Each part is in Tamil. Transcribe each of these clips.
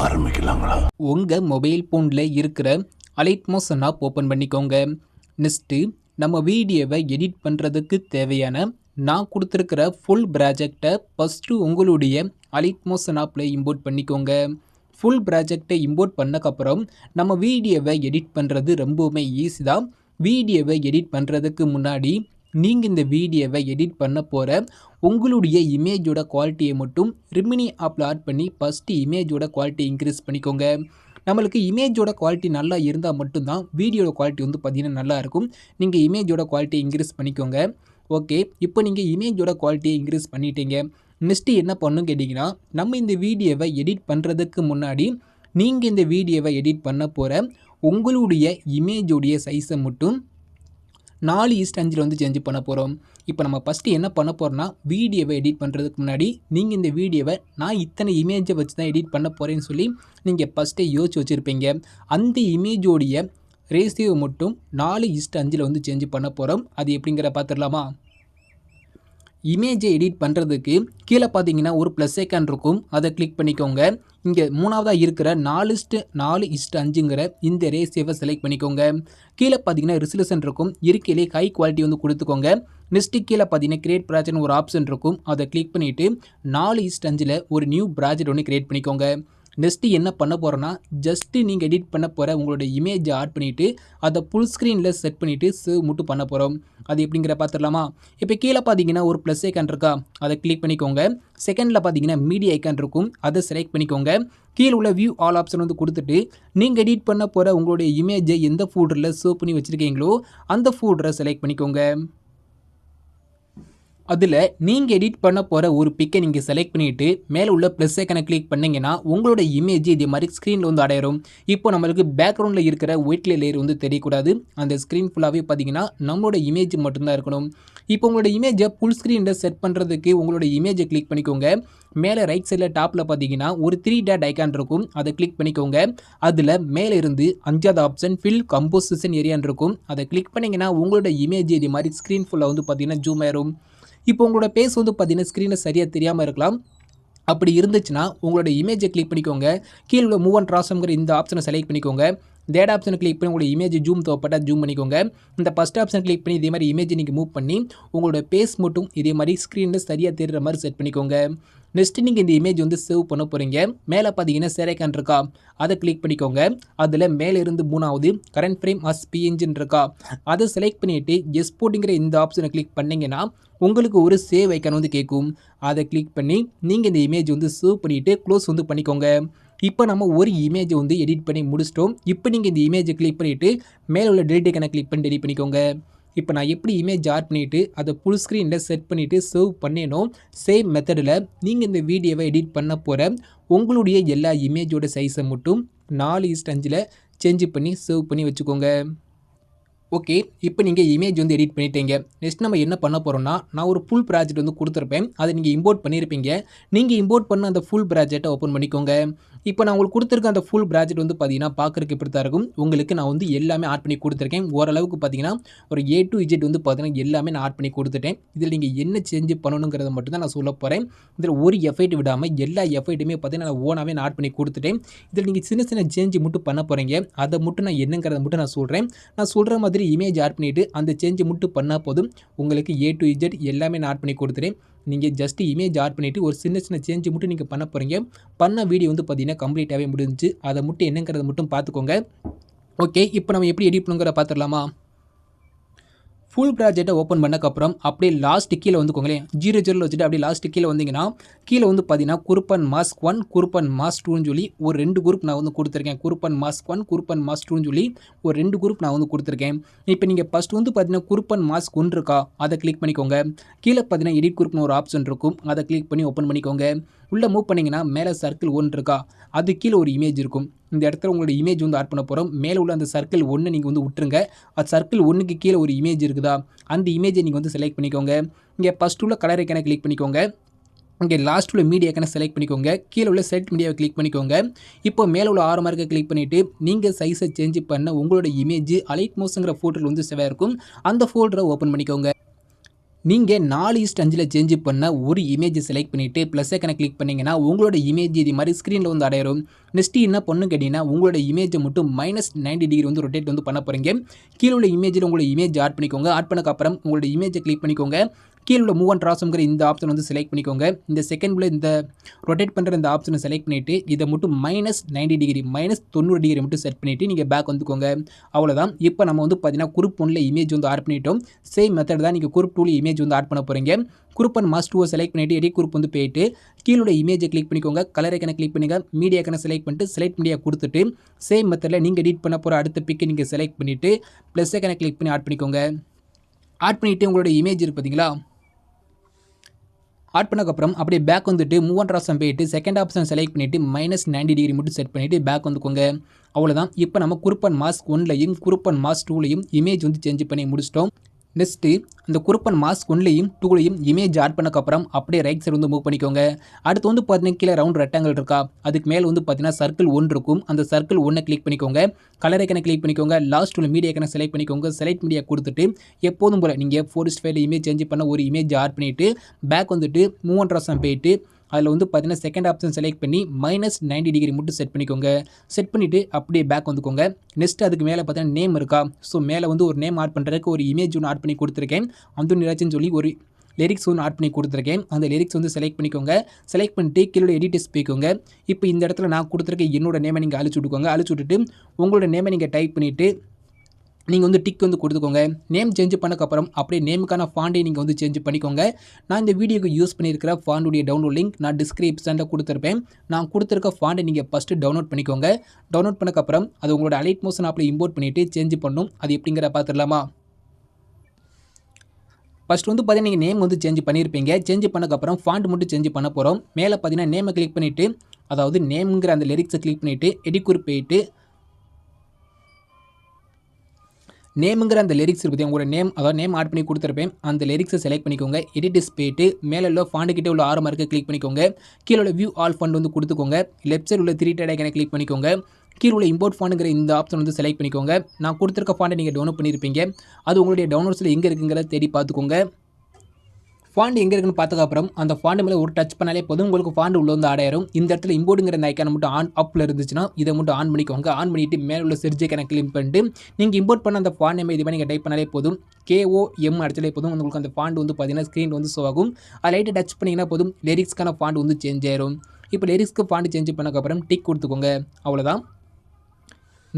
ஆரம்பிக்கலாங்களா? உங்கள் மொபைல் ஃபோனில் இருக்கிற அலைட் மோஷன் ஆப் ஓப்பன் பண்ணிக்கோங்க. நெக்ஸ்ட்டு நம்ம வீடியோவை எடிட் பண்ணுறதுக்கு தேவையான நான் கொடுத்துருக்கிற ஃபுல் ப்ராஜெக்டை ஃபஸ்ட்டு உங்களுடைய அலைட் மோஷன் ஆப்பில் இம்போர்ட் பண்ணிக்கோங்க. ஃபுல் ப்ராஜெக்டை இம்போர்ட் பண்ணக்கப்புறம் நம்ம வீடியோவை எடிட் பண்ணுறது ரொம்பவுமே ஈஸி தான். வீடியோவை எடிட் பண்ணுறதுக்கு முன்னாடி நீங்கள் இந்த வீடியோவை எடிட் பண்ண போகிற உங்களுடைய இமேஜோட குவாலிட்டியை மட்டும் ரிமினி ஆப்பில் ஆட் பண்ணி ஃபஸ்ட்டு இமேஜோட குவாலிட்டி இன்க்ரீஸ் பண்ணிக்கோங்க. நம்மளுக்கு இமேஜோட குவாலிட்டி நல்லா இருந்தால் மட்டும்தான் வீடியோட குவாலிட்டி வந்து பார்த்திங்கன்னா நல்லாயிருக்கும். நீங்கள் இமேஜோட குவாலிட்டி இன்க்ரீஸ் பண்ணிக்கோங்க. ஓகே, இப்போ நீங்கள் இமேஜோட குவாலிட்டியை இன்க்ரீஸ் பண்ணிட்டீங்க. நெக்ஸ்ட்டு என்ன பண்ணணும் கேட்டிங்கன்னா, நம்ம இந்த வீடியோவை எடிட் பண்ணுறதுக்கு முன்னாடி நீங்கள் இந்த வீடியோவை எடிட் பண்ண போகிற உங்களுடைய இமேஜோடைய சைஸை மட்டும் 4:5 வந்து சேஞ்ச் பண்ண போகிறோம். இப்போ நம்ம ஃபஸ்ட்டு என்ன பண்ண போகிறோம்னா, வீடியோவை எடிட் பண்ணுறதுக்கு முன்னாடி நீங்கள் இந்த வீடியோவை நான் இத்தனை இமேஜை வச்சு தான் எடிட் பண்ண போகிறேன்னு சொல்லி நீங்கள் ஃபஸ்ட்டே யோசிச்சு வச்சுருப்பீங்க. அந்த இமேஜோடைய ரேஷியோ மட்டும் 4:5 வந்து சேஞ்ச் பண்ண போகிறோம். அது எப்படிங்கிற பார்த்துடலாமா? இமேஜை எடிட் பண்ணுறதுக்கு கீழே பார்த்தீங்கன்னா ஒரு ப்ளஸ் ஐக்கான் இருக்கும். அதை கிளிக் பண்ணிக்கோங்க. இங்கே மூணாவதாக இருக்கிற 4:4:5ங்கிற இந்த ரேஷியோவை செலக்ட் பண்ணிக்கோங்க. கீழே பார்த்தீங்கன்னா ரெசல்யூஷன் இருக்கும். இருக்கையிலே ஹை குவாலிட்டி வந்து கொடுத்துக்கோங்க. நெக்ஸ்ட்டு கீழே பார்த்தீங்கன்னா கிரியேட் ப்ராஜெக்ட்னு ஒரு ஆப்ஷன் இருக்கும். அதை கிளிக் பண்ணிவிட்டு 4:5 ஒரு நியூ ப்ராஜெக்ட் ஒன்று கிரியேட் பண்ணிக்கோங்க. நெக்ஸ்ட்டு என்ன பண்ண போகிறோன்னா, ஜஸ்ட்டு நீங்கள் எடிட் பண்ண போகிற உங்களோட இமேஜை ஆட் பண்ணிவிட்டு அதை ஃபுல் ஸ்க்ரீனில் செட் பண்ணிவிட்டு சேவ் மட்டும் பண்ண போகிறோம். அது எப்படிங்கிற பார்த்துடலாமா? இப்போ கீழே பார்த்தீங்கன்னா ஒரு ப்ளஸ் ஐக்கான் இருக்கா, அதை கிளிக் பண்ணிக்கோங்க. செகண்டில் பார்த்தீங்கன்னா மீடியா ஐக்கான் இருக்கும். அதை செலக்ட் பண்ணிக்கோங்க. கீழே உள்ள வியூ ஆல் ஆப்ஷன் வந்து கொடுத்துட்டு நீங்கள் எடிட் பண்ண போகிற உங்களுடைய இமேஜை எந்த ஃபோல்டரில் சேவ் பண்ணி வச்சுருக்கீங்களோ அந்த ஃபோல்டரை செலக்ட் பண்ணிக்கோங்க. அதில் நீங்கள் எடிட் பண்ண போகிற ஒரு பிக்கை நீங்கள் செலக்ட் பண்ணிவிட்டு மேலே உள்ள ப்ளஸ் ஐக்கனை கிளிக் பண்ணிங்கன்னா உங்களோட இமேஜ் இதே மாதிரி ஸ்க்ரீனில் வந்து அடையிடும். இப்போ நம்மளுக்கு பேக்ரவுண்டில் இருக்கிற ஒயிட் லேயர் வந்து தெரியக்கூடாது. அந்த ஸ்க்ரீன் ஃபுல்லாகவே பார்த்தீங்கன்னா நம்மளோட இமேஜ் மட்டும்தான் இருக்கணும். இப்போ உங்களோட இமேஜை ஃபுல் ஸ்க்ரீனில் செட் பண்ணுறதுக்கு உங்களோட இமேஜை கிளிக் பண்ணிக்கோங்க. மேலே ரைட் சைடில் டாப்பில் பார்த்தீங்கன்னா ஒரு 3 டாட் ஐக்கான் இருக்கும். அதை கிளிக் பண்ணிக்கோங்க. அதில் மேலே இருந்து 5வது ஆப்ஷன் ஃபில் கம்போசிஷன் ஏரியான்னு இருக்கும். அதை கிளிக் பண்ணிங்கன்னா உங்களோட இமேஜ் இதே மாதிரி ஸ்க்ரீன் ஃபுல்லாக வந்து பார்த்தீங்கன்னா ஜூம் ஆயிரும். இப்போ உங்களோட பேஸ் வந்து பார்த்தீங்கன்னா ஸ்க்ரீனில் சரியாக தெரியாமல் இருக்கலாம். அப்படி இருந்துச்சுன்னா உங்களோட இமேஜை கிளிக் பண்ணிக்கோங்க. கீழே உள்ள மூவ் அண்ட் ட்ரான்ஸ்ஃபார்ம்ங்கிற இந்த ஆப்ஷனை செலக்ட் பண்ணிக்கோங்க. தேர்ட் ஆப்ஷனை கிளிக் பண்ணி உங்களோட இமேஜ் ஜூம் தேவைப்பட்டால் ஜூம் பண்ணிக்கோங்க. இந்த ஃபஸ்ட் ஆப்ஷன் கிளிக் பண்ணி இதே மாதிரி இமேஜை நீங்கள் மூவ் பண்ணி உங்களோட பேஸ் மட்டும் இதே மாதிரி ஸ்க்ரீனில் சரியாக தெரிகிற மாதிரி செட் பண்ணிக்கோங்க. நெக்ஸ்ட்டு நீங்கள் இந்த இமேஜ் வந்து சேவ் பண்ண போகிறீங்க. மேலே பார்த்தீங்கன்னா ஷேர் ஐக்கான் இருக்கா, அதை கிளிக் பண்ணிக்கோங்க. அதில் மேலே இருந்து 3வது கரண்ட் ஃப்ரேம் அஸ் பிஎன்ஜின்னு இருக்கா, அதை செலக்ட் பண்ணிவிட்டு எக்ஸ்போர்ட்டுங்கிற இந்த ஆப்ஷனை கிளிக் பண்ணிங்கன்னா உங்களுக்கு ஒரு சேவ் ஐக்கான் வந்து கேட்கும். அதை கிளிக் பண்ணி நீங்கள் இந்த இமேஜ் வந்து சேவ் பண்ணிவிட்டு க்ளோஸ் வந்து பண்ணிக்கோங்க. இப்போ நம்ம ஒரு இமேஜை வந்து எடிட் பண்ணி முடிச்சிட்டோம். இப்போ நீங்கள் இந்த இமேஜை கிளிக் பண்ணிவிட்டு மேலே உள்ள டெலிட் ஐக்கானை கிளிக் பண்ணி டெலிட் பண்ணிக்கோங்க. இப்போ நான் எப்படி இமேஜ் ஆட் பண்ணிவிட்டு அதை ஃபுல் ஸ்க்ரீனில் செட் பண்ணிவிட்டு சேவ் பண்ணேனோ சேம் மெத்தடில் நீங்கள் இந்த வீடியோவை எடிட் பண்ண போகிற உங்களுடைய எல்லா இமேஜோட சைஸை மட்டும் 4:5 சேஞ்ச் பண்ணி சேவ் பண்ணி வச்சுக்கோங்க. ஓகே, இப்போ நீங்கள் இமேஜ் வந்து எடிட் பண்ணிட்டீங்க. நெக்ஸ்ட் நம்ம என்ன பண்ண போகிறோம்னா, நான் ஒரு ஃபுல் ப்ராஜெக்ட் வந்து கொடுத்துருப்பேன். அதை நீங்கள் இம்போர்ட் பண்ணியிருப்பீங்க. நீங்கள் இம்போர்ட் பண்ண அந்த ஃபுல் ப்ராஜெக்டை ஓப்பன் பண்ணிக்கோங்க. இப்போ நான் உங்களுக்கு கொடுத்துருக்க அந்த ஃபுல் ப்ராஜெக்ட் வந்து பார்த்தீங்கன்னா பார்க்குறதுக்கு இப்படி தான் இருக்கும். உங்களுக்கு நான் வந்து எல்லாமே ஆட் பண்ணி கொடுத்துருக்கேன். ஓரளவுக்கு பார்த்தீங்கன்னா ஒரு A to Z வந்து பார்த்தீங்கன்னா எல்லாமே நான் ஆட் பண்ணி கொடுத்துட்டேன். இதில் நீங்கள் என்ன சேஞ்ச் பண்ணணுங்கிறத மட்டும் தான் நான் சொல்ல போகிறேன். இதில் ஒரு எஃபெக்ட் விடாமல் எல்லா எஃபெக்ட்டுமே பார்த்தீங்கன்னா நான் ஓனாகவே நான் ஆட் பண்ணி கொடுத்துட்டேன். இதில் நீங்கள் சின்ன சின்ன சேஞ்ச் மட்டும் பண்ண போகிறீங்க. அதை மட்டும் நான் என்னங்கிறத மட்டும் நான் சொல்கிறேன். நான் சொல்கிற மாதிரி இமேஜ் ஆட் பண்ணிவிட்டு அந்த சேஞ்சை மட்டும் பண்ணால் போதும். உங்களுக்கு A to Z எல்லாமே நான் ஆட் பண்ணி கொடுத்துறேன். நீங்கள் ஜஸ்ட் இமேஜ் ஆட் பண்ணிவிட்டு ஒரு சின்ன சின்ன சேஞ்சு மட்டும் நீங்கள் பண்ண போகிறீங்க. பண்ண வீடியோ வந்து பார்த்தீங்கன்னா கம்ப்ளீட்டாகவே முடிஞ்சிச்சு. அதை மட்டும் என்னங்கிறத மட்டும் பார்த்துக்கோங்க. ஓகே, இப்போ நம்ம எப்படி எடிட் பண்ணுங்கிற பார்த்துடலாமா? ஃபுல் ப்ராஜெக்டை ஓப்பன் பண்ணக்கப்புறம் அப்படியே லாஸ்ட் கீழே வந்துக்கோங்களேன். 0 வச்சுட்டு அப்படியே லாஸ்ட் கீழே வந்தீங்கன்னா கீழே வந்து பார்த்தீங்கன்னா குருப்பன் மாஸ்க் 1 குருப்பன் மாஸ்க் 2ன்னு சொல்லி ஒரு 2 குரூப் நான் வந்து கொடுத்துருக்கேன். குருப்பன் மாஸ்க் 1 குருப்பன் மாஸ்க் 2ன்னு சொல்லி ஒரு 2 குரூப் நான் வந்து கொடுத்துருக்கேன். இப்போ நீங்கள் ஃபஸ்ட் வந்து பார்த்தீங்கன்னா குருப்பன் மாஸ்க் 1 இருக்கா, அதை கிளிக் பண்ணிக்கோங்க. கீழே பார்த்தீங்கன்னா எடிட் குரூப்னு ஒரு ஆப்ஷன் இருக்கும். அதை கிளிக் பண்ணி ஓப்பன் பண்ணிக்கோங்க. உள்ளே மூவ் பண்ணிங்கன்னா மேலே சர்க்கிள் 1 இருக்கா, அது கீழே ஒரு இமேஜ் இருக்கும். இந்த இடத்துல உங்களோட இமேஜ் வந்து ஆட் பண்ண போகிறோம். மேலே உள்ள அந்த சர்க்கிள் 1 நீங்கள் வந்து விட்டுருங்க. அது சர்க்கிள் 1க்கு கீழே ஒரு இமேஜ் இருக்குதா, அந்த இமேஜை நீங்கள் வந்து செலக்ட் பண்ணிக்கோங்க. இங்கே ஃபஸ்ட் உள்ள கலர் ஐக்கானை கிளிக் பண்ணிக்கோங்க. இங்கே லாஸ்ட் உள்ள மீடியா ஐக்கானை செலக்ட் பண்ணிக்கோங்க. கீழே உள்ள செலக்ட் மீடியாவை கிளிக் பண்ணிக்கோங்க. இப்போ மேலே உள்ள 6 மார்க்கை கிளிக் பண்ணிவிட்டு நீங்கள் சைஸை சேஞ்ச் பண்ண உங்களோட இமேஜ் அலைட் மோஷன்ங்கிற ஃபோல்டரில் வந்து சேவாக இருக்கும். அந்த ஃபோல்டரை ஓப்பன் பண்ணிக்கோங்க. நீங்கள் 4:5 சேஞ்ச் பண்ண ஒரு இமேஜ் செலக்ட் பண்ணிவிட்டு ப்ளஸ் ஐக்கனை கிளிக் பண்ணிங்கன்னா உங்களோட இமேஜ் இது மாதிரி ஸ்க்ரீனில் வந்து அடையிடும். நெக்ஸ்ட்டு என்ன பண்ணணும் கேட்டிங்கன்னா உங்களோட இமேஜை மட்டும் -90° வந்து ரொட்டேட் வந்து பண்ண போகிறீங்க. கீழே உள்ள இமேஜில் உங்களோட இமேஜ் ஆட் பண்ணிக்கோங்க. ஆட் பண்ணக்கப்புறம் உங்களோட இமேஜை கிளிக் பண்ணிக்கோங்க. கீழே உள்ள மூவ் அண்ட் ட்ரான்ஸ்ஃபார்ம்ங்கிற இந்த ஆப்ஷன் வந்து செலக்ட் பண்ணிக்கோங்க. இந்த செகண்டில் இந்த ரொட்டேட் பண்ணுற இந்த ஆப்ஷனை செலக்ட் பண்ணிவிட்டு இதை மட்டும் -90° -90° மட்டும் செட் பண்ணிவிட்டு நீங்கள் பேக் வந்துக்கோங்க. அவ்வளோதான். இப்போ நம்ம வந்து பார்த்தீங்கன்னா குரூப் 1ல் இமேஜ் வந்து ஆட் பண்ணிட்டோம். சேம் மெத்தட் தான் நீங்கள் குரூப் 2ல் இமேஜ் வந்து ஆட் பண்ண போகிறீங்க. குரூப் அண்ட் மாஸ் 2 செலக்ட் பண்ணிவிட்டு எடிட் குரூப் வந்து போயிட்டு கீழே இமேஜை கிளிக் பண்ணிக்கோங்க. கலர் ஐக்கனை கிளிக் பண்ணுங்க. மீடியா ஐக்கனை செலக்ட் பண்ணிட்டு செலக்ட் மீடியா கொடுத்துட்டு சேம் மெத்தடில் நீங்கள் எடிட் பண்ண போகிற அடுத்த பிக்கை நீங்கள் செலக்ட் பண்ணிவிட்டு ப்ளஸ் ஐக்கனை கிளிக் பண்ணி ஆட் பண்ணிக்கோங்க. ஆட் பண்ணிவிட்டு உங்களோட இமேஜ் இருக்குது பார்த்தீங்களா, ஆட் பண்ணக்கப்புறம் அப்படியே பேக் வந்துட்டு மூவ் அண்ட் ட்ரான்ஸ்ஃபார்ம் போயிட்டு செகண்ட் ஆப்ஷன் செலக்ட் பண்ணிவிட்டு -90° மட்டும் செட் பண்ணிவிட்டு பேக் வந்துக்கோங்க. அவ்வளோதான். இப்போ நம்ம குரூப் அண்ட் மாஸ் 1லையும் குரூப் அண்ட் மாஸ் 2லையும் இமேஜ் வந்து சேஞ்ச் பண்ணி முடிச்சிட்டோம். நெக்ஸ்ட்டு அந்த குரூப் அண்ட் மாஸ் 1லையும் 2லையும் இமேஜ் ஆட் பண்ணக்கப்புறம் அப்படியே ரைட் சைடு வந்து மூவ் பண்ணிக்கோங்க. அடுத்து வந்து பார்த்தீங்கன்னா கீழே ரவுண்ட் ரெக்டாங்கிள் இருக்கா, அதுக்கு மேலே வந்து பார்த்தீங்கன்னா சர்க்கிள் 1 இருக்கும். அந்த சர்க்கிள் 1 கிளிக் பண்ணிக்கோங்க. கலர் ஐக்கனை கிளிக் பண்ணிக்கோங்க. லாஸ்ட் உள்ள மீடியா ஐக்கனை செலக்ட் பண்ணிக்கோங்க. செலக்ட் மீடியா கொடுத்துட்டு எப்போதும் போல் நீங்கள் 4:5 இமேஜ் சேஞ்ச் பண்ண ஒரு இமேஜ் ஆட் பண்ணிவிட்டு பேக் வந்துட்டு மூவ் அண்ட் ட்ரான்ஸ்ஃபார்ம் போயிட்டு அதில் வந்து பார்த்தீங்கன்னா செகண்ட் ஆப்ஷன் செலக்ட் பண்ணி -90° மட்டும் செட் பண்ணிக்கோங்க. செட் பண்ணிவிட்டு அப்படியே பேக் வந்துக்கோங்க. நெக்ஸ்ட் அதுக்கு மேலே பார்த்தீங்கன்னா நேம் இருக்கா, ஸோ மேலே வந்து ஒரு நேம் ஆட் பண்ணுறதுக்கு ஒரு இமேஜ் ஒன்று ஆட் பண்ணி கொடுத்துருக்கேன். அந்த நிராச்சின்னு சொல்லி ஒரு லிரிக்ஸ் ஒன்று ஆட் பண்ணி கொடுத்துருக்கேன். அந்த லிரிக்ஸ் வந்து செலக்ட் பண்ணிக்கோங்க. செலக்ட் பண்ணிட்டு கீழே எடிட்டர்ஸ் போய்க்கோங்க. இப்போ இந்த இடத்துல நான் கொடுத்துருக்க என்னோட நேமை நீங்கள் அழிச்சு விட்டுக்கோங்க. அழிச்சு விட்டுட்டு உங்களோட நேமை நீங்கள் டைப் பண்ணிவிட்டு நீங்கள் வந்து டிக் வந்து கொடுத்துக்கோங்க. நேம் சேஞ்ச் பண்ணக்கப்புறம் அப்படியே நேமுக்கான ஃபாண்டை நீங்கள் வந்து சேஞ்ச் பண்ணிக்கோங்க. நான் இந்த வீடியோக்கு யூஸ் பண்ணியிருக்கிற ஃபாண்டுடைய டவுன்லோட் லிங்க் நான் டிஸ்கிரிப்ஷனில் கொடுத்துருப்பேன். நான் கொடுத்துருக்க ஃபாண்டை நீங்கள் ஃபஸ்ட்டு டவுன்லோட் பண்ணிக்கோங்க. டவுன்லோட் பண்ணக்கப்புறம் அது உங்களோட அலைட் மோஷன் ஆப்பில் இம்போர்ட் பண்ணிவிட்டு சேஞ்ச் பண்ணணும். அது எப்படிங்கிற பார்த்துடலாமா? ஃபஸ்ட் வந்து பார்த்தீங்கன்னா நீங்கள் நேம் வந்து சேஞ்ச் பண்ணியிருப்பீங்க. சேஞ்ச் பண்ணக்கப்புறம் ஃபாண்ட் மட்டும் சேஞ்ச் பண்ண போகிறோம். மேலே பார்த்தீங்கன்னா நேமை கிளிக் பண்ணிவிட்டு அதாவது நேம்ங்கிற அந்த லிரிக்ஸை கிளிக் பண்ணிவிட்டு எடிட் குரூப் போயிட்டு நேமுங்கிற அந்த லிரிக்ஸ் இருக்குது, உங்களோட நேம் அதாவது நேம் ஆட் பண்ணி கொடுத்துருப்பேன். அந்த லிரிக்ஸை செலக்ட் பண்ணிக்கோங்க. எடிட்டர்ஸ் போயிட்டு மேலே உள்ள ஃபாண்ட் கிட்டே உள்ள 6 மார்க்கை கிளிக் பண்ணிக்கோங்க. கீழே உள்ள வியூ ஆல் ஃபாண்ட் வந்து கொடுத்துக்கோங்க. லெஃப்ட் சைடு உள்ள 3 டாட் ஐக்கனை கிளிக் பண்ணிக்கோங்க. கீழே உள்ள இம்போர்ட் ஃபாண்டுங்கிற இந்த ஆப்ஷன் வந்து செலக்ட் பண்ணிக்கோங்க. நான் கொடுத்துருக்க ஃபாண்டை நீங்கள் டவுன்லோட் பண்ணியிருப்பீங்க. அது உங்களுடைய டவுன்லோட்ஸில் எங்கே இருக்குங்கிறத தேடி பார்த்துக்கோங்க. ஃபாண்ட் எங்கே இருக்குன்னு பார்த்ததுக்கப்புறம் அந்த ஃபாண்ட் மேலே ஒரு டச் பண்ணாலே போதும் உங்களுக்கு ஃபாண்ட் உள்ள வந்து ஆட் ஆயிரும். இந்த இடத்துல இம்போர்ட்டுங்கிற அந்த ஐக்கான மட்டும் ஆன் அப்பில் இருந்துச்சுன்னா இதை மட்டும் ஆன் பண்ணிக்கோங்க. ஆன் பண்ணிவிட்டு மேலே உள்ள செர்ச் ஐக்கானை கிளிக் பண்ணிட்டு நீங்கள் இம்போர்ட் பண்ண அந்த ஃபாண்ட் நேம் இதுமாதிரி நீங்கள் டைப் பண்ணாலே போதும். KOM அடிச்சாலே போதும் உங்களுக்கு அந்த ஃபாண்ட் வந்து பார்த்தீங்கன்னா ஸ்க்ரீன் வந்து ஷோ ஆகும். அது லைட்டை டச் பண்ணிங்கன்னா போதும் லிரிக்ஸ்க்கான ஃபாண்ட் வந்து சேஞ்ச் ஆயிரும். இப்போ லிரிக்ஸ்க்கு ஃபாண்ட் சேஞ்ச் பண்ணக்கப்புறம் டிக் கொடுத்துக்கோங்க. அவ்வளோதான்.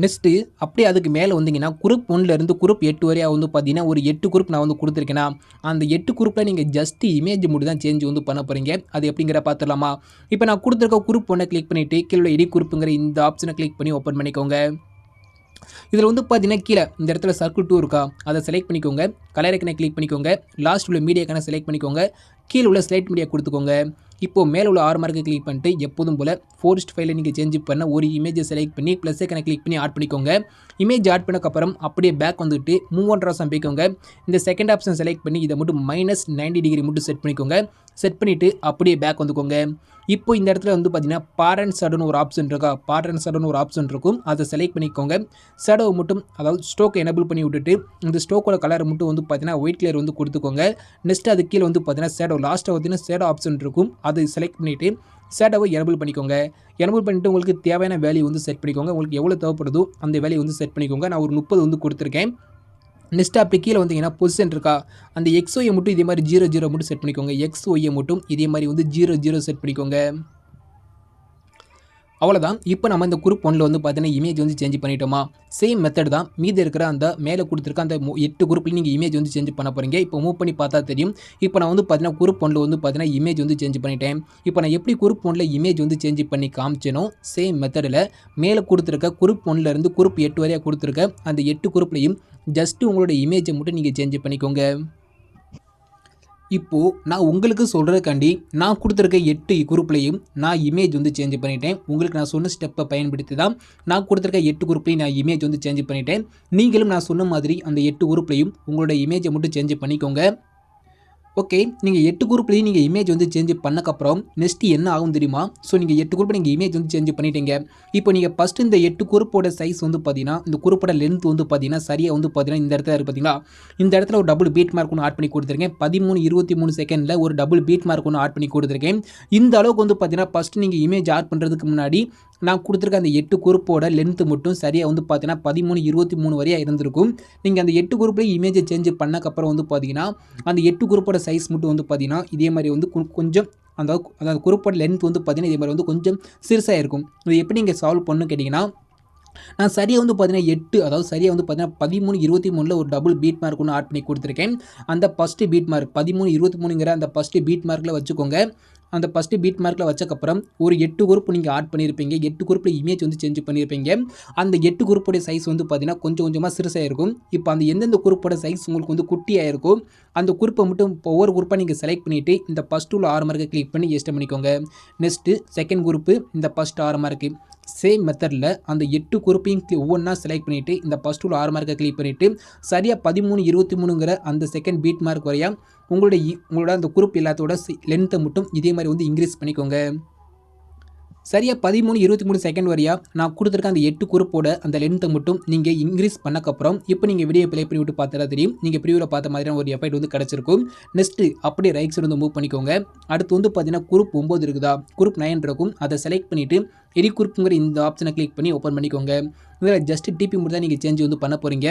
நெக்ஸ்ட்டு அப்படியே அதுக்கு மேலே வந்தீங்கன்னா குரூப் 1லேருந்து குரூப் 8 வரையாக வந்து பார்த்தீங்கன்னா ஒரு 8 குரூப் நான் வந்து கொடுத்துருக்கேன்னா அந்த 8 குரூப்பில் நீங்கள் ஜஸ்ட் இமேஜ் மட்டும் தான் சேஞ்ச் வந்து பண்ண போகிறீங்க. அது எப்படிங்கிற பார்த்துடலாமா? இப்போ நான் கொடுத்துருக்க குரூப் 1 கிளிக் பண்ணிவிட்டு கீழே எடிட் குரூப்புங்கிற இந்த ஆப்ஷனை கிளிக் பண்ணி ஓப்பன் பண்ணிக்கோங்க. இதில் வந்து பார்த்தீங்கன்னா கீழே இந்த இடத்துல சர்க்கிள் 2 இருக்கா, அதை செலக்ட் பண்ணிக்கோங்க. கலர் ஐக்கனை கிளிக் பண்ணிக்கோங்க. லாஸ்ட் உள்ள மீடியா ஐக்கனை செலக்ட் பண்ணிக்கோங்க. கீழே உள்ள ஸ்லைட் மீடியா கொடுத்துக்கோங்க. இப்போது மேலே உள்ள 6 மார்க்கை கிளிக் பண்ணிட்டு எப்போதும் போல் 4:5 நீங்கள் சேஞ்ச் பண்ண ஒரு இமேஜை செலக்ட் பண்ணி ப்ளஸ் ஐக்கனை கிளிக் பண்ணி ஆட் பண்ணிக்கோங்க. இமேஜ் ஆட் பண்ணக்கப்புறம் அப்படியே பேக் வந்துட்டு மூவ் அண்ட் ட்ரான்ஸ்ஃபார்ம் போய்க்கோங்க. இந்த செகண்ட் ஆப்ஷன் செலக்ட் பண்ணி இதை மட்டும் -90° மட்டும் செட் பண்ணிக்கோங்க. செட் பண்ணிவிட்டு அப்படியே பேக் வந்துக்கோங்க. இப்போ இந்த இடத்துல வந்து பார்த்தீங்கன்னா பேரண்ட் ஷேடோன்னு ஒரு ஆப்ஷன் இருக்கா, பேரண்ட் ஷேடோன்னு ஒரு ஆப்ஷன் இருக்கும். அதை செலக்ட் பண்ணிக்கோங்க. ஷேடோவை மட்டும் அதாவது ஸ்டோக்கை எனேபிள் பண்ணி விட்டுட்டு இந்த ஸ்டோக்கோட கலர் மட்டும் வந்து பார்த்தீங்கன்னா ஒயிட் கலர் வந்து கொடுத்துக்கோங்க. நெக்ஸ்ட் அது கீழே வந்து பார்த்தீங்கன்னா ஷேடோ லாஸ்ட்டாக பார்த்தீங்கன்னா ஷேடோ ஆப்ஷன் இருக்கும். அதை செலக்ட் பண்ணிவிட்டு ஷேடோவை எனேபிள் பண்ணிக்கோங்க. எனேபிள் பண்ணிவிட்டு உங்களுக்கு தேவையான வேல்யூ வந்து செட் பண்ணிக்கோங்க. உங்களுக்கு எவ்வளோ தேவைப்படுதோ அந்த வேல்யூ வந்து செட் பண்ணிக்கோங்க. நான் ஒரு 30 வந்து கொடுத்துருக்கேன். நெக்ஸ்ட் அப்படி கீழே வந்தீங்கன்னா பொசிஷன் இருக்கா, அந்த XY மட்டும் இதே மாதிரி 00 மட்டும் செட் பண்ணிக்கோங்க. XY மட்டும் இதே மாதிரி வந்து 00 செட் பண்ணிக்கோங்க. அவ்வளோதான். இப்போ நம்ம இந்த குரூப் 1ல் வந்து பார்த்தீங்கன்னா இமேஜ் வந்து சேஞ்ச் பண்ணிட்டோமா? சேம் மெத்தட் தான் மீதி இருக்கிற அந்த மேலே கொடுத்துருக்க அந்த 8 குரூப்லையும் நீங்கள் இமேஜ் வந்து சேஞ்ச் பண்ண போகிறீங்க. இப்போ மூவ் பண்ணி பார்த்தா தெரியும். இப்போ நான் வந்து பார்த்தீங்கன்னா குரூப் 1ல் வந்து பார்த்தீங்கன்னா இமேஜ் வந்து சேஞ்ச் பண்ணிட்டேன். இப்போ நான் எப்படி குரூப் 1ல் இமேஜ் வந்து சேஞ்ச் பண்ணி காமிச்சேனோ சேம் மெத்தடில் மேலே கொடுத்துருக்க குரூப் 1லேருந்து குரூப் 8 வரையாக கொடுத்துருக்க அந்த 8 குரூப்லையும் ஜஸ்ட்டு உங்களோட இமேஜை மட்டும் நீங்கள் சேஞ்ச் பண்ணிக்கோங்க. இப்போது நான் உங்களுக்கு சொல்கிறதுக்காண்டி நான் கொடுத்துருக்க 8 குரூப்லையும் நான் இமேஜ் வந்து சேஞ்ச் பண்ணிட்டேன். உங்களுக்கு நான் சொன்ன ஸ்டெப்பை பயன்படுத்தி தான் நான் கொடுத்துருக்க 8 குரூப்லையும் நான் இமேஜ் வந்து சேஞ்ச் பண்ணிட்டேன். நீங்களும் நான் சொன்ன மாதிரி அந்த 8 குரூப்லையும் உங்களோட இமேஜை மட்டும் சேஞ்ச் பண்ணிக்கோங்க. ஓகே. நீங்கள் 8 குரூப்லேயும் நீங்கள் இமேஜ் வந்து சேஞ்ச் பண்ணக்கப்புறம் நெக்ஸ்ட் என்ன ஆகும் தெரியுமா? ஸோ நீங்கள் 8 குரூப் நீங்கள் இமேஜ் வந்து சேஞ்ச் பண்ணிட்டீங்க. இப்போ நீங்கள் ஃபஸ்ட்டு இந்த 8 குரூப்போட சைஸ் வந்து பார்த்தீங்கன்னா, இந்த குரூப்போட லென்த் வந்து பார்த்தீங்கன்னா, சரியா வந்து பார்த்தீங்கன்னா, இந்த இடத்துல இருக்கு பார்த்தீங்களா? இந்த இடத்துல ஒரு டபுள் பீட் மார்க் ஒன்று ஆட் பண்ணி கொடுத்துருக்கேன். 13:23 செகண்டில் ஒரு டபுள் பீட் மார்க் ஒன்று ஆட் பண்ணி கொடுத்துருக்கேன். இந்த அளவுக்கு வந்து பார்த்தீங்கன்னா, ஃபஸ்ட்டு நீங்கள் இமேஜ் ஆட் பண்ணுறதுக்கு முன்னாடி நான் கொடுத்துருக்க அந்த 8 குரூப்போட லென்த் மட்டும் சரியாக வந்து பார்த்தீங்கன்னா 13:23 வரையா இருந்திருக்கும். நீங்கள் அந்த 8 குரூப்லேயும் இமேஜை சேஞ்ச் பண்ணக்கப்புறம் வந்து பார்த்தீங்கன்னா, அந்த 8 குரூப்போட சைஸ் மட்டும் வந்து பார்த்தீங்கன்னா, இதே மாதிரி வந்து கொஞ்சம் அந்த குரூப்போட லென்த் வந்து பார்த்தீங்கன்னா, இதே மாதிரி வந்து கொஞ்சம் சிறுசாக இருக்கும். இது எப்படி நீங்கள் சால்வ் பண்ணணும்னு கேட்டிங்கன்னா, நான் சரியாக வந்து பார்த்தீங்கன்னா 8 அதாவது சரியாக வந்து பார்த்தீங்கன்னா 13:23 ஒரு டபுள் பீட் மார்க் ஒன்று ஆட் பண்ணி கொடுத்துருக்கேன். அந்த ஃபஸ்ட்டு பீட் மார்க் 13:23ங்கிற அந்த ஃபஸ்ட்டு பீட் மார்க்கில் வச்சுக்கோங்க. அந்த ஃபஸ்ட்டு பீட் மார்க்கில் வச்சக்கப்புறம் ஒரு 8 குரூப் நீங்கள் ஆட் பண்ணியிருப்பீங்க. 8 குரூப்பில் இமேஜ் வந்து சேஞ்ச் பண்ணியிருப்பீங்க. அந்த 8 குரூப்போட சைஸ் வந்து பார்த்தீங்கன்னா கொஞ்சம் கொஞ்சமாக சிறுசாக இருக்கும். இப்போ அந்த எந்தெந்த குரூப்போட சைஸ் உங்களுக்கு வந்து குட்டியாக இருக்கும், அந்த குரூப்பை மட்டும் ஒவ்வொரு குரூப்பாக நீங்கள் செலக்ட் பண்ணிவிட்டு இந்த ஃபஸ்ட்டு உள்ள 6 மார்க்கை கிளிக் பண்ணி எஸ்ட் பண்ணிக்கோங்க. நெக்ஸ்ட்டு செகண்ட் குரூப்பு இந்த ஃபஸ்ட் 6 மார்க்கு சேம் மெத்தடில் அந்த 8 குரூப்பையும் ஒவ்வொன்றா செலக்ட் பண்ணிவிட்டு இந்த ஃபஸ்ட் உள்ள 6 மார்க்கை கிளிக் பண்ணிவிட்டு சரியாக 13:23ங்கிற அந்த செகண்ட் பீட் மார்க் வரையா உங்களோட அந்த குரூப் எல்லாத்தோட லென்த்தை மட்டும் இதே மாதிரி வந்து இன்க்ரீஸ் பண்ணிக்கோங்க. சரியாக 13:23 செகண்ட் வரையா நான் கொடுத்துருக்க அந்த 8 குரூப்போட அந்த லென்த்தை மட்டும் நீங்கள் இன்க்ரீஸ் பண்ணக்கப்புறம் இப்போ நீங்கள் வீடியோ ப்ளே பண்ணி விட்டு பார்த்தா தெரியும். நீங்கள் ப்ரிவியூவில் பார்த்த மாதிரியான ஒரு எஃபெக்ட் வந்து கிடச்சிருக்கும். நெக்ஸ்ட்டு அப்படியே ரைட் சைடு வந்து மூவ் பண்ணிக்கோங்க. அடுத்து வந்து பார்த்தீங்கன்னா குரூப் 9 இருக்குதா, குரூப் 9 இருக்கும். அதை செலக்ட் பண்ணிவிட்டு எடிட் குரூப்புங்கிற இந்த ஆப்ஷனை கிளிக் பண்ணி ஓப்பன் பண்ணிக்கோங்க. இதில் ஜஸ்ட் டிபி மட்டும் தான் நீங்கள் சேஞ்ச் வந்து பண்ண போகிறீங்க.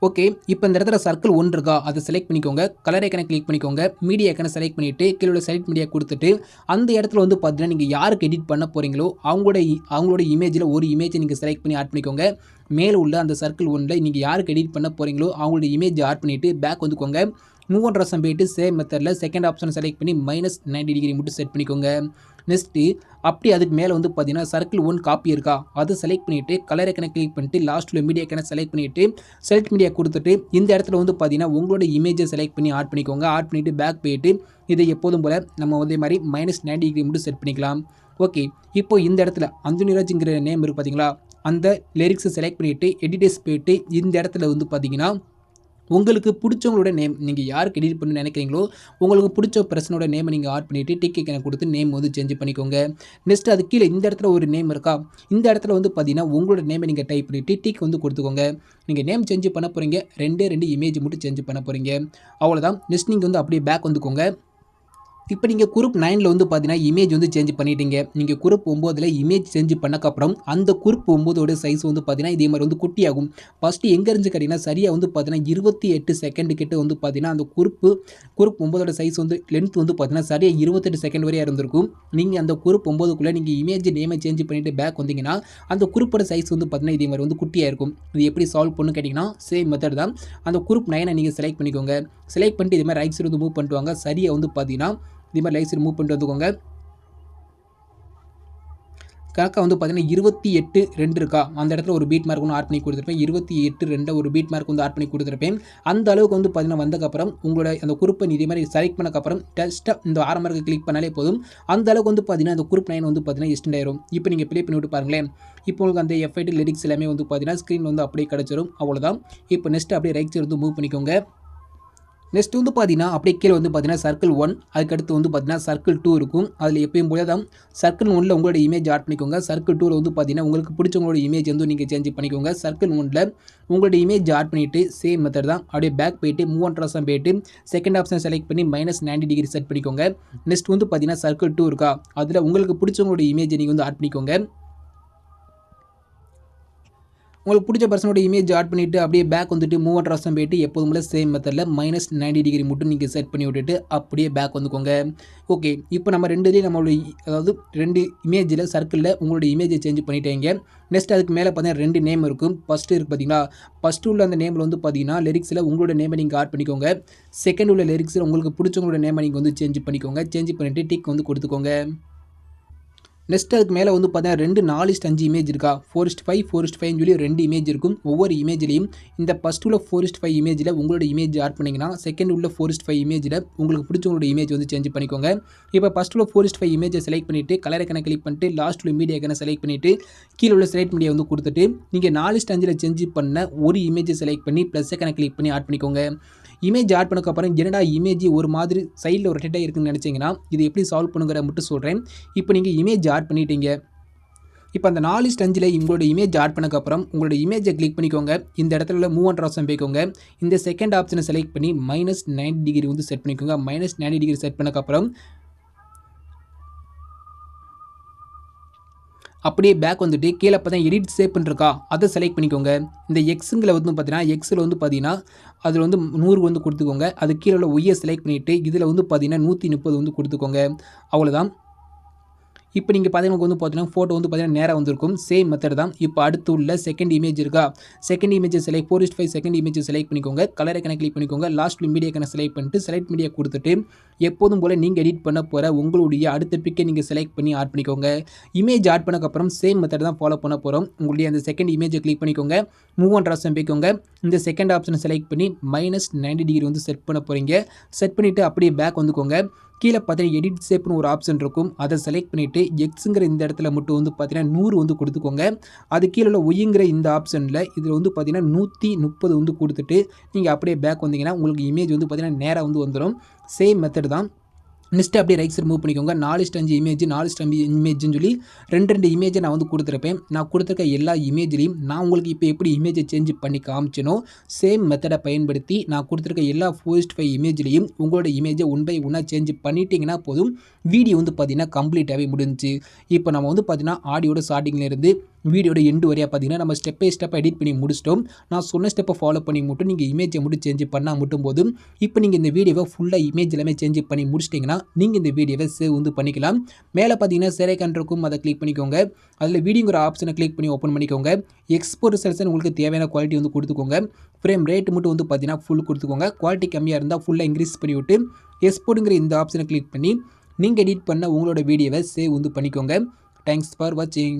ஓகே. இப்போ இந்த இடத்துல சர்க்கிள் 1 இருக்கா, அதை செலக்ட் பண்ணிக்கோங்க. கலர் ஐக்கனை கிளிக் பண்ணிக்கோங்க. மீடியா ஐக்கனை செலக்ட் பண்ணிவிட்டு கீழே உள்ள செலக்ட் மீடியா கொடுத்துட்டு அந்த இடத்துல வந்து பார்த்தீங்கன்னா நீங்கள் யாருக்கு எடிட் பண்ண போகிறீங்களோ அவங்களோட இமேஜில் ஒரு இமேஜை நீங்கள் செலக்ட் பண்ணி ஆட் பண்ணிக்கோங்க. மேலே உள்ள அந்த சர்க்கிள் 1ல் நீங்கள் யாருக்கு எடிட் பண்ண போகிறீங்களோ அவங்களோட இமேஜை ஆட் பண்ணிவிட்டு பேக் வந்துக்கோங்க. மூவ் அண்ட் ரசம் போயிட்டு சேம் மெத்தடில் செகண்ட் ஆப்ஷனை செலக்ட் பண்ணி -90 டிகிரி மட்டும் செட் பண்ணிக்கோங்க. நெக்ஸ்ட்டு அப்படி அதுக்கு மேலே வந்து பார்த்தீங்கன்னா சர்க்கிள் 1 காப்பி இருக்கா, அதை செலக்ட் பண்ணிவிட்டு கலர் ஐக்கனை கிளிக் பண்ணிட்டு லாஸ்ட்டில் மீடியா ஐக்கனை செலக்ட் பண்ணிவிட்டு செலக்ட் மீடியா கொடுத்துட்டு இந்த இடத்துல வந்து பார்த்தீங்கன்னா உங்களோட இமேஜை செலக்ட் பண்ணி ஆட் பண்ணிக்கோங்க. ஆட் பண்ணிவிட்டு பேக் போயிட்டு இதை எப்போதும் போல் நம்ம அதே மாதிரி -90 டிகிரி மட்டும் செட் பண்ணிக்கலாம். ஓகே. இப்போ இந்த இடத்துல அந்தோனிராஜ்ங்கிற நேம் இருக்குது பார்த்தீங்களா, அந்த லிரிக்ஸை செலக்ட் பண்ணிவிட்டு எடிட்டர்ஸ் போயிட்டு இந்த இடத்துல வந்து பார்த்தீங்கன்னா உங்களுக்கு பிடிச்சவங்களோட நேம் நீங்கள் யாருக்கு எடிட் பண்ண நினைக்கிறீங்களோ உங்களுக்கு பிடிச்ச பர்சனோட நேமை நீங்கள் ஆட் பண்ணிவிட்டு டிக் ஐக்கனை கொடுத்து நேம் வந்து சேஞ்ச் பண்ணிக்கோங்க. நெக்ஸ்ட் அது கீழே இந்த இடத்துல ஒரு நேம் இருக்கா, இந்த இடத்துல வந்து பார்த்தீங்கன்னா உங்களோட நேமை நீங்கள் டைப் பண்ணிவிட்டு டிக் வந்து கொடுத்துக்கோங்க. நீங்கள் நேம் சேஞ்ச் பண்ண போகிறீங்க, 2 இமேஜ் மட்டும் சேஞ்ச் பண்ண போகிறீங்க. அவ்வளோதான். நெக்ஸ்ட் நீங்கள் வந்து அப்படியே பேக் வந்துக்கோங்க. இப்போ நீங்கள் குரூப் 9ல் வந்து பார்த்தீங்கன்னா இமேஜ் வந்து சேஞ்ச் பண்ணிட்டீங்க. நீங்கள் குரூப் 9ல் இமேஜ் சேஞ்ச் பண்ணக்கப்புறம் அந்த குரூப் 9ஓட சைஸ் வந்து பார்த்தீங்கன்னா இதே மாதிரி வந்து குட்டியாகும். ஃபஸ்ட்டு எங்கே இருந்து கேட்டிங்கன்னா சரியாக வந்து பார்த்தீங்கன்னா 28 செகண்ட் கிட்ட வந்து பார்த்தீங்கன்னா அந்த குரூப் 9ஓட சைஸ் வந்து லென்த் வந்து பார்த்தீங்கன்னா சரியாக 28 செகண்ட் வரையாக இருந்திருக்கும். நீங்கள் அந்த குரூப் 9க்குள்ளே நீங்கள் இமேஜ் நேமை சேஞ்ச் பண்ணிவிட்டு பேக் வந்தீங்கன்னா அந்த குரூப்போட சைஸ் வந்து பார்த்தீங்கன்னா இதே மாதிரி வந்து குட்டியாக இருக்கும். இது எப்படி சால்வ் பண்ணு கேட்டிங்கன்னா சேம் மெத்தட் தான். அந்த குரூப் 9ஐ நீங்கள் செலக்ட் பண்ணிக்கோங்க. செலக்ட் பண்ணிட்டு இதே மாதிரி ரைட் சைடு வந்து மூவ் பண்ணிட்டு வாங்க. சரியாக வந்து பார்த்தீங்கன்னா இதே மாதிரி லைட் சைடு மூவ் பண்ணிட்டு வந்துக்கோங்க. கணக்காக வந்து பார்த்தீங்கன்னா 28:2 இருக்கா, அந்த இடத்துல ஒரு பீட் மார்க் ஒன்று ஆட் பண்ணி கொடுத்துருப்பேன். 28:2 ஒரு பீட் மார்க் வந்து ஆட் பண்ணி கொடுத்துருப்பேன். அந்த அளவுக்கு வந்து பார்த்தீங்கன்னா வந்தக்கப்புறம் உங்களோட அந்த குரூப்பை இதே மாதிரி செலக்ட் பண்ணக்கப்புறம் ஜஸ்ட்டாக இந்த 6 மார்க்கை கிளிக் பண்ணாலே போதும். அந்த அளவுக்கு வந்து பார்த்தீங்கன்னா அந்த குரூப் 9 வந்து பார்த்தீங்கன்னா எக்ஸ்டெண்ட் ஆயிரும். இப்போ நீங்கள் ப்ளே பண்ணி விட்டு பாருங்களேன். இப்போ உங்களுக்கு அந்த எஃபெக்ட் லிரிக்ஸ் எல்லாமே வந்து பார்த்தீங்கன்னா ஸ்க்ரீன் வந்து அப்படியே கிடச்சிரும். அவ்வளோதான். இப்போ நெக்ஸ்ட் அப்படியே ரைட் சைடு வந்து மூவ் பண்ணிக்கோங்க. நெக்ஸ்ட் வந்து பார்த்தீங்கன்னா அப்படியே கீழே வந்து பார்த்தீங்கன்னா சர்க்கிள் 1 அதுக்கடுத்து வந்து பார்த்தீங்கன்னா சர்க்கிள் 2 இருக்கும். அதில் எப்பயும் போல தான் சர்க்கிள் 1ல் உங்களோட இமேஜ் ஆட் பண்ணிக்கோங்க. சர்க்கிள் 2ல் வந்து பார்த்தீங்கன்னா உங்களுக்கு பிடிச்சவங்களோட இமேஜ் வந்து நீங்கள் சேஞ்ச் பண்ணிக்கோங்க. சர்க்கிள் 1ல் உங்களோட இமேஜ் ஆட் பண்ணிவிட்டு சேம் மெத்தட் தான் அப்படியே பேக் போயிட்டு மூவ் அண்ட் ரசம் போயிட்டு செகண்ட் ஆப்ஷன் செலக்ட் பண்ணி -90 டிகிரி செட் பண்ணிக்கோங்க. நெக்ஸ்ட் வந்து பார்த்தீங்கன்னா சர்க்கிள் 2 இருக்கா, அதில் உங்களுக்கு பிடிச்சவங்களோட இமேஜை நீங்கள் வந்து ஆட் பண்ணிக்கோங்க. உங்களுக்கு பிடிச்ச பர்சனோட இமேஜ் ஆட் பண்ணிவிட்டு அப்படியே பேக் வந்துட்டு மூவ் அண்ட் ரசம் போயிட்டு எப்போதும் போல சேம் மெத்தடில் -90 டிகிரி மட்டும் நீங்கள் செட் பண்ணி விட்டுட்டு அப்படியே பேக் வந்துக்கோங்க. ஓகே. இப்போ நம்ம அதாவது 2 இமேஜில் சர்க்கிளில் உங்களோட இமேஜை சேஞ்ச் பண்ணிட்டீங்க. நெக்ஸ்ட் அதுக்கு மேலே பார்த்தீங்கன்னா 2 நேம் இருக்கும். ஃபஸ்ட்டு இருக்குது பார்த்தீங்களா, ஃபஸ்ட்டு உள்ள அந்த நேமில் வந்து பார்த்தீங்கன்னா லிரிக்ஸில் உங்களோட நேமை நீங்கள் ஆட் பண்ணிக்கோங்க. செகண்ட் உள்ள லிரிக்ஸில் உங்களுக்கு பிடிச்சவங்களோட நேமை நீங்கள் வந்து சேஞ்ச் பண்ணிக்கோங்க. சேஞ்ச் பண்ணிவிட்டு டிக் வந்து கொடுத்துக்கோங்க. நெக்ஸ்ட் அதுக்கு மேலே வந்து பார்த்தீங்கன்னா 4:5 இமேஜ் இருக்கா, 4:5 4:5 சொல்லி 2 இமேஜ் இருக்கும். ஒவ்வொரு இமேஜ்லையும் இந்த ஃபஸ்ட் உள்ள 4:5 இமேஜில் உங்களோட இமேஜ் ஆட் பண்ணிங்கன்னா செகண்ட் உள்ள 4:5 இமேஜில் உங்களுக்கு பிடிச்சவங்களோட இமேஜ் வந்து சேஞ்ச் பண்ணிக்கோங்க. இப்போ ஃபஸ்ட் உள்ள 4:5 இமேஜை செலக்ட் பண்ணிவிட்டு கலர் ஐக்கனை கிளிக் பண்ணிட்டு லாஸ்ட் உள்ள மீடியா ஐக்கனை செலக்ட் பண்ணிவிட்டு கீழே உள்ள செலக்ட் மீடியா வந்து கொடுத்துட்டு நீங்கள் 4:5 சேஞ்ச் பண்ண ஒரு இமேஜை செலக்ட் பண்ணி ப்ளஸ் ஐக்கனை கிளிக் பண்ணி ஆட் பண்ணிக்கோங்க. இமேஜ் ஆட் பண்ணக்கப்புறம் என்னடா இமேஜ் ஒரு மாதிரி சைடில் ரொட்டேட் இருக்குன்னு நினச்சிங்கன்னா இது எப்படி சால்வ் பண்ணுங்கிற மட்டும் சொல்கிறேன். இப்போ நீங்கள் இமேஜ் ஆட் பண்ணிட்டீங்க. இப்போ அந்த 4:5 உங்களோட இமேஜ் ஆட் பண்ணக்கப்புறம் உங்களோட இமேஜை கிளிக் பண்ணிக்கோங்க. இந்த இடத்துல மூவ் அண்ட் ஆப்ஷன் போய்க்கோங்க. இந்த செகண்ட் ஆப்ஷனை செலக்ட் பண்ணி -90° வந்து செட் பண்ணிக்கோங்க. -90° செட் பண்ணக்கப்புறம் அப்படியே பேக் வந்துட்டு கீழே பார்த்தா எடிட் ஷேப்னு இருக்கா, அதை செலக்ட் பண்ணிக்கோங்க. இந்த எக்ஸுங்கில் வந்து பார்த்தீங்கன்னா எக்ஸில் வந்து பார்த்தீங்கன்னா அதில் வந்து 100 வந்து கொடுத்துக்கோங்க. அது கீழே உள்ள ஒய்யை செலக்ட் பண்ணிவிட்டு இதில் வந்து பார்த்தீங்கன்னா 130 வந்து கொடுத்துக்கோங்க. அவ்வளோதான். இப்போ நீங்கள் பார்த்தீங்கன்னா வந்து பார்த்தீங்கன்னா ஃபோட்டோ வந்து பார்த்தீங்கன்னா நேராக வந்திருக்கும். சேம் மெத்தட் தான். இப்போ அடுத்து உள்ள செகண்ட் இமேஜ் இருக்கா, செகண்ட் இமேஜை செலக்ட் 4:5 செகண்ட் இமேஜை செலக்ட் பண்ணிக்கோங்க. கலரை கணக்கு கிளிக் பண்ணிக்கோங்க. லாஸ்ட்டில் மீடியா கணக்கு செலக்ட் பண்ணிட்டு செலக்ட் மீடியா கொடுத்துட்டு எப்போதும் போல் நீங்கள் எடிட் பண்ண போகிற உங்களுடைய அடுத்த பிக்கை நீங்கள் செலக்ட் பண்ணி ஆட் பண்ணிக்கோங்க. இமேஜ் ஆட் பண்ணக்கப்புறம் சேம் மெத்தட் தான் ஃபாலோ பண்ண போகிறோம். உங்களுடைய அந்த செகண்ட் இமேஜை கிளிக் பண்ணிக்கோங்க. மூவ் அண்ட் ஆப்ஷன் போய்க்கோங்க. இந்த செகண்ட் ஆப்ஷனை செலக்ட் பண்ணி -90° வந்து செட் பண்ண போகிறீங்க. செட் பண்ணிவிட்டு அப்படியே பேக் வந்துக்கோங்க. கீழே பார்த்தீங்கன்னா எடிட் ஷேப்னு ஒரு ஆப்ஷன் இருக்கும். அதை செலக்ட் பண்ணிவிட்டு எக்ஸுங்கிற இந்த இடத்துல மட்டும் வந்து பார்த்தீங்கன்னா 100 வந்து கொடுத்துக்கோங்க. அது கீழே உள்ள ஒய்ங்கிற இந்த ஆப்ஷனில் இதில் வந்து பார்த்தீங்கன்னா 130 வந்து கொடுத்துட்டு நீங்கள் அப்படியே பேக் வந்தீங்கன்னா உங்களுக்கு இமேஜ் வந்து பார்த்தீங்கன்னா நேராக வந்து வந்துடும். சேம் மெத்தட் தான். நெக்ஸ்ட்டு அப்படியே ரைட் சைடு மூவ் பண்ணிக்கோங்க. 4:5 இமேஜ் 4:5 இமேஜ்னு சொல்லி 2 இமேஜை நான் வந்து கொடுத்துருப்பேன். நான் கொடுத்துருக்க எல்லா இமேஜ்லையும் நான் உங்களுக்கு இப்போ எப்படி இமேஜை சேஞ்ச் பண்ணி காமிச்சனோ சேம் மெத்தடை பயன்படுத்தி நான் கொடுத்துருக்க எல்லா 4:5 இமேஜ்லையும் உங்களோட இமேஜை 1 by 1 சேஞ்ச் பண்ணிட்டீங்கன்னா போதும். வீடியோ வந்து பார்த்தீங்கன்னா கம்ப்ளீட்டாகவே முடிஞ்சிச்சு. இப்போ நம்ம வந்து பார்த்தீங்கன்னா ஆடியோட ஸ்டார்டிங்லேருந்து வீடியோட எண்டு வரையாக பார்த்தீங்கன்னா நம்ம ஸ்டெப் பை ஸ்டெப்பாக எடிட் பண்ணி முடிச்சிட்டோம். நான் சொன்ன ஸ்டெப்பை ஃபாலோ பண்ணி மட்டும் நீங்கள் இமேஜை மட்டும் சேஞ்ச் பண்ணால் மட்டும் போதும். இப்போ நீங்கள் இந்த வீடியோவை ஃபுல்லாக இமேஜ் எல்லாமே சேஞ்ச் பண்ணி முடிச்சிட்டிங்கன்னா நீங்கள் இந்த வீடியோவை சேவ் வந்து பண்ணிக்கலாம். மேலே பார்த்தீங்கன்னா சேர் ஐகான் இருக்கும், அதை கிளிக் பண்ணிக்கோங்க. அதில் வீடியோங்கிற ஆப்ஷனை கிளிக் பண்ணி ஓப்பன் பண்ணிக்கோங்க. எக்ஸ்போர்ட் செலக்ஷன் உங்களுக்கு தேவையான குவாலிட்டி வந்து கொடுத்துக்கோங்க. ஃப்ரேம் ரேட் மட்டும் வந்து பார்த்தீங்கன்னா ஃபுல் கொடுத்துக்கோங்க. குவாலிட்டி கம்மியாக இருந்தால் ஃபுல்லாக இன்க்ரீஸ் பண்ணிவிட்டு எக்ஸ்போர்ட்டுங்கிற இந்த ஆப்ஷனை கிளிக் பண்ணி நீங்கள் எடிட் பண்ண உங்களோட வீடியோவை சேவ் வந்து பண்ணிக்கோங்க. தேங்க்ஸ் ஃபார் வாட்சிங்.